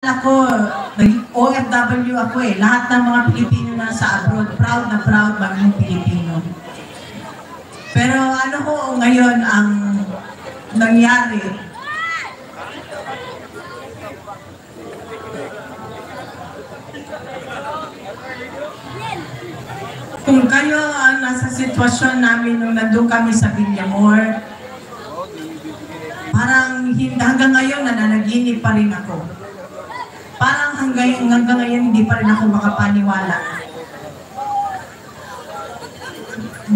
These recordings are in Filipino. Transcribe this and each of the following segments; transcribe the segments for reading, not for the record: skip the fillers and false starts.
Ako, OFW ako eh. Lahat ng mga Pilipino na sa abroad, proud na proud maging Pilipino. Pero ano ho ngayon ang nangyari? Kung kayo ang nasa sitwasyon namin nung nandun kami sa Villamor, parang hanggang ngayon nananaginip pa rin ako. Parang hanggang ngayon hindi pa rin ako makapaniwala.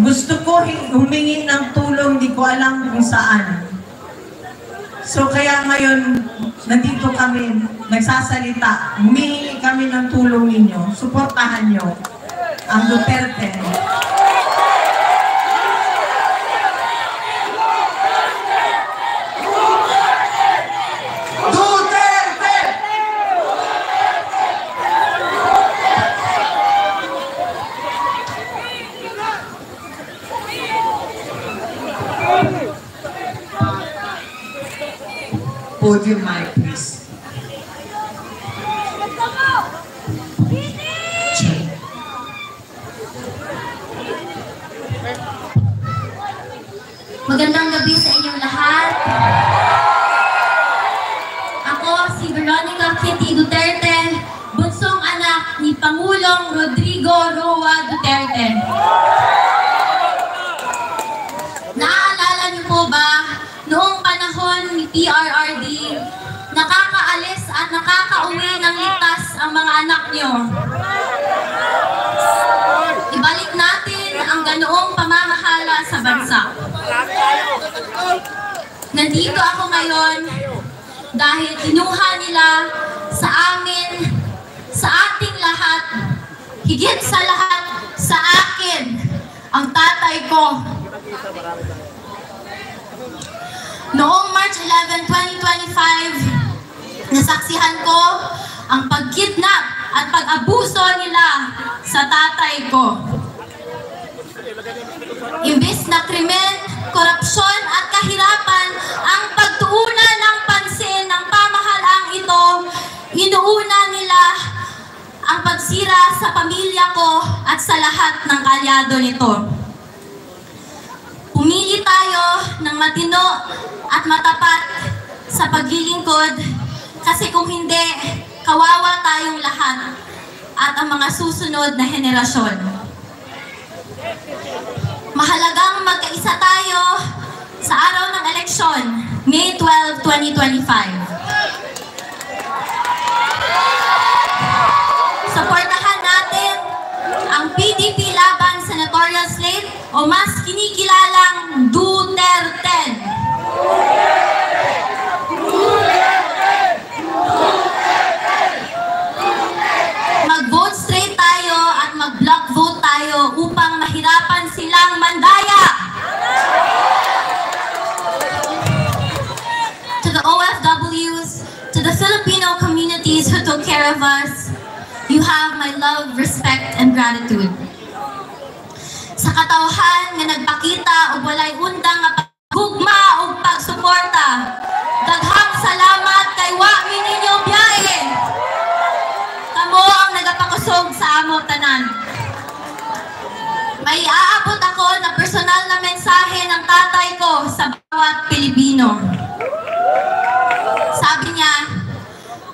Gusto ko humingi ng tulong, di ko alam kung saan. So kaya ngayon, nandito kami, nagsasalita, humingi kami ng tulong ninyo, suportahan nyo ang Duterte. Podium mic, please. Magandang gabi sa inyong lahat. Ako si Veronica Kitty Duterte, bunsong anak ni Pangulong Rodrigo Roa Duterte. Naaalala niyo po ba noong panahon ni PRRD, nakakaalis at nakakauwi ng ligtas ang mga anak niyo? Ibalik natin ang ganoong pamamahala sa bansa. Nandito ako ngayon dahil kinuha nila sa amin, sa ating lahat, higit sa lahat, sa akin, ang tatay ko. Noong March 11, 2025, nasaksihan ko ang pagkidnap at pag-abuso nila sa tatay ko. Imbis na krimen, korupsyon at kahirapan ang pagtuunan ng pansin ng pamahalaang ito, inuuna nila ang pagsira sa pamilya ko at sa lahat ng kalyado nito. Pumili tayo ng matino at matapat sa paglilingkod kasi kung hindi, kawawa tayong lahat at ang mga susunod na henerasyon. Mahalagang magkaisa tayo sa araw ng eleksyon, May 12, 2025. Supportahan natin ang PDP laban senatorial slate o mas kinikilalang Duterte. Mag-vote straight tayo at mag-block vote tayo upang mahirapan silang mandaya. To the OFWs, to the Filipino communities who took care of us, you have my love, respect, and gratitude. Sa katawhan nga nagpakita o walay undang nga paghugma o pagsuporta, daghang salamat kay wa mi ninyo biyahe. Kamo ang nagapakusog sa amo tanan. May aabot ako na personal na mensahe ng tatay ko sa bawat Pilipino. Sabi niya,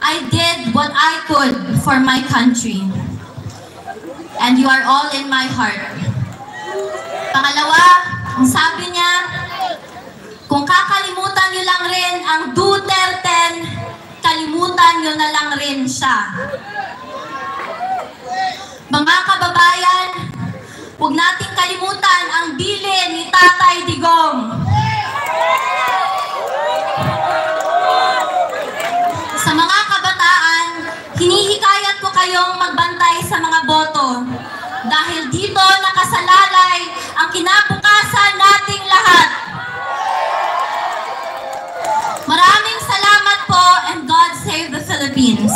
I did what I could for my country. And you are all in my heart. Pangalawa, ang sabi niya, kung kakalimutan niyo lang rin ang Duterte, kalimutan niyo na lang rin siya. Mga kababayan, huwag nating kalimutan ang bilin ni Tatay Digong. Sa mga kabataan, hinihikayat ko kayong magbantay sa mga boto dahil dito nakasalalay ang kinabukasan nating lahat. Maraming salamat po and God save the Philippines.